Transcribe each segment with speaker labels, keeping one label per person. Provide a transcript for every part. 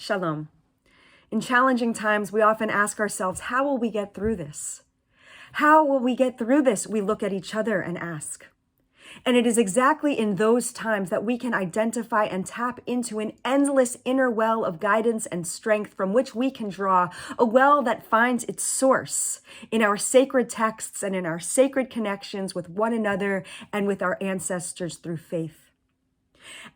Speaker 1: Shalom. In challenging times, we often ask ourselves, how will we get through this? How will we get through this? We look at each other and ask. And it is exactly in those times that we can identify and tap into an endless inner well of guidance and strength from which we can draw, a well that finds its source in our sacred texts and in our sacred connections with one another and with our ancestors through faith.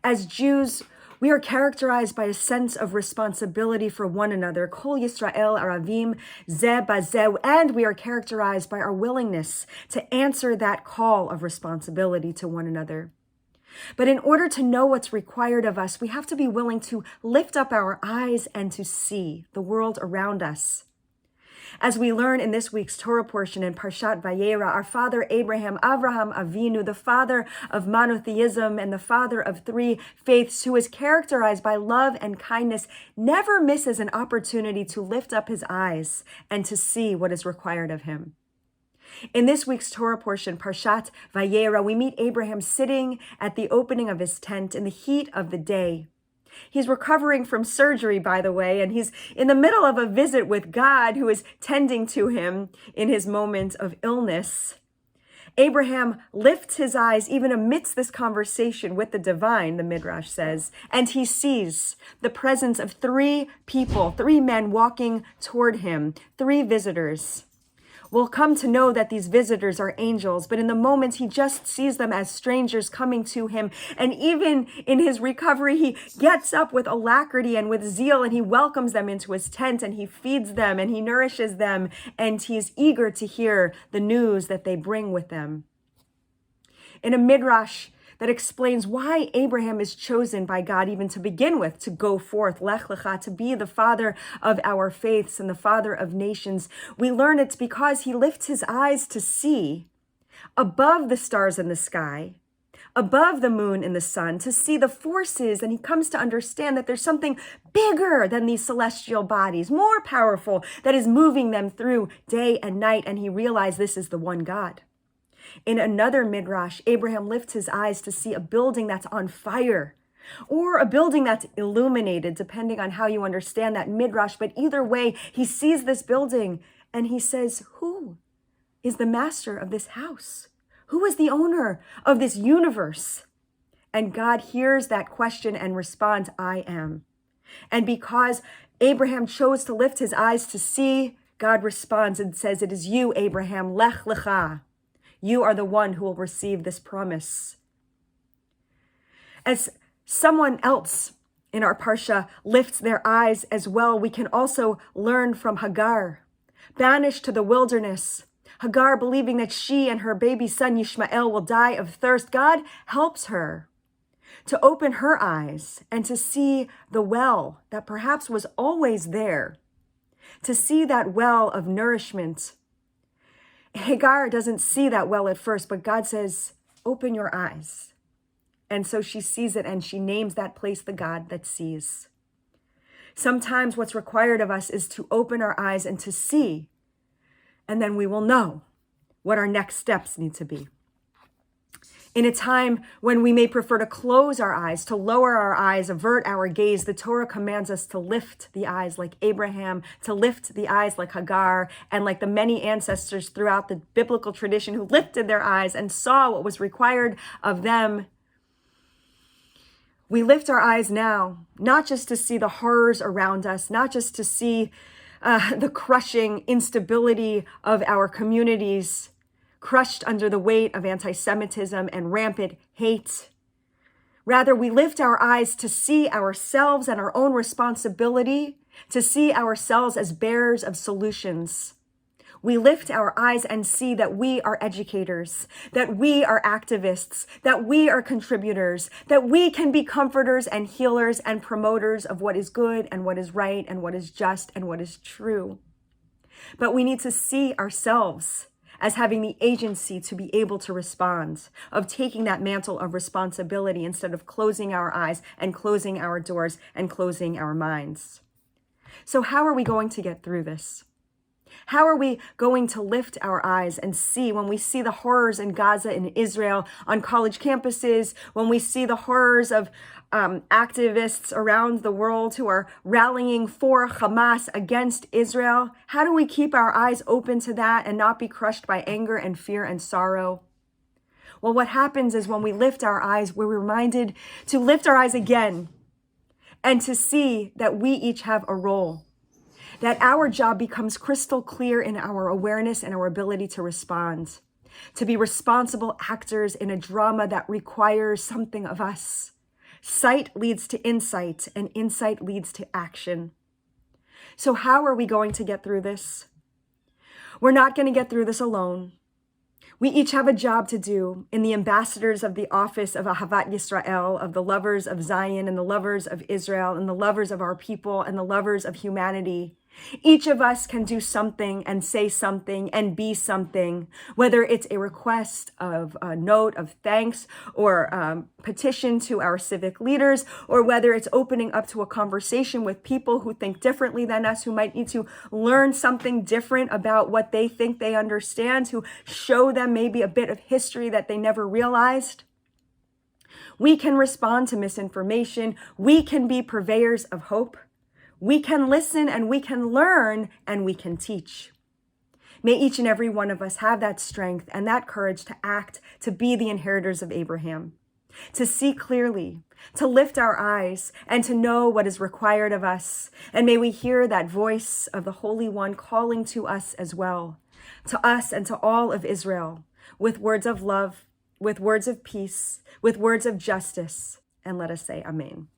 Speaker 1: As Jews, we are characterized by a sense of responsibility for one another, Kol Yisrael Aravim Zeh Bazeh, and we are characterized by our willingness to answer that call of responsibility to one another. But in order to know what's required of us, we have to be willing to lift up our eyes and to see the world around us. As we learn in this week's Torah portion in Parshat Vayera, our father Abraham, Avraham Avinu, the father of monotheism and the father of three faiths, who is characterized by love and kindness, never misses an opportunity to lift up his eyes and to see what is required of him. In this week's Torah portion, Parshat Vayera, we meet Abraham sitting at the opening of his tent in the heat of the day. He's recovering from surgery, by the way, and he's in the middle of a visit with God, who is tending to him in his moment of illness. Abraham lifts his eyes even amidst this conversation with the divine, the Midrash says, and he sees the presence of three people, three men walking toward him, three visitors. We'll come to know that these visitors are angels, but in the moment he just sees them as strangers coming to him. And even in his recovery, he gets up with alacrity and with zeal, and he welcomes them into his tent, and he feeds them and he nourishes them, and he's eager to hear the news that they bring with them. In a Midrash that explains why Abraham is chosen by God even to begin with, to go forth, Lech Lecha, to be the father of our faiths and the father of nations, we learn it's because he lifts his eyes to see above the stars in the sky, above the moon and the sun, to see the forces, and he comes to understand that there's something bigger than these celestial bodies, more powerful, that is moving them through day and night, and he realized this is the one God. In another Midrash, Abraham lifts his eyes to see a building that's on fire, or a building that's illuminated, depending on how you understand that Midrash. But either way, he sees this building and he says, who is the master of this house? Who is the owner of this universe? And God hears that question and responds, I am. And because Abraham chose to lift his eyes to see, God responds and says, it is you, Abraham, Lech Lecha. You are the one who will receive this promise. As someone else in our Parsha lifts their eyes as well, we can also learn from Hagar, banished to the wilderness. Hagar, believing that she and her baby son Yishmael will die of thirst, God helps her to open her eyes and to see the well that perhaps was always there, to see that well of nourishment. Hagar doesn't see that well at first, but God says, open your eyes. And so she sees it, and she names that place the God that sees. Sometimes what's required of us is to open our eyes and to see, and then we will know what our next steps need to be. In a time when we may prefer to close our eyes, to lower our eyes, avert our gaze, the Torah commands us to lift the eyes like Abraham, to lift the eyes like Hagar, and like the many ancestors throughout the biblical tradition who lifted their eyes and saw what was required of them. We lift our eyes now, not just to see the horrors around us, not just to see the crushing instability of our communities, crushed under the weight of anti-Semitism and rampant hate. Rather, we lift our eyes to see ourselves and our own responsibility, to see ourselves as bearers of solutions. We lift our eyes and see that we are educators, that we are activists, that we are contributors, that we can be comforters and healers and promoters of what is good and what is right and what is just and what is true. But we need to see ourselves as having the agency to be able to respond, of taking that mantle of responsibility instead of closing our eyes and closing our doors and closing our minds. So how are we going to get through this? How are we going to lift our eyes and see when we see the horrors in Gaza and Israel on college campuses, when we see the horrors of activists around the world who are rallying for Hamas against Israel? How do we keep our eyes open to that and not be crushed by anger and fear and sorrow? Well, what happens is when we lift our eyes, we're reminded to lift our eyes again and to see that we each have a role, that our job becomes crystal clear in our awareness and our ability to respond, to be responsible actors in a drama that requires something of us. Sight leads to insight, and insight leads to action. So how are we going to get through this? We're not going to get through this alone. We each have a job to do in the ambassadors of the office of Ahavat Yisrael, of the lovers of Zion and the lovers of Israel and the lovers of our people and the lovers of humanity. Each of us can do something and say something and be something, whether it's a request of a note of thanks or petition to our civic leaders, or whether it's opening up to a conversation with people who think differently than us, who might need to learn something different about what they think they understand, to show them maybe a bit of history that they never realized. We can respond to misinformation. We can be purveyors of hope. We can listen and we can learn and we can teach. May each and every one of us have that strength and that courage to act, to be the inheritors of Abraham, to see clearly, to lift our eyes and to know what is required of us. And may we hear that voice of the Holy One calling to us as well, to us and to all of Israel, with words of love, with words of peace, with words of justice. And let us say Amen.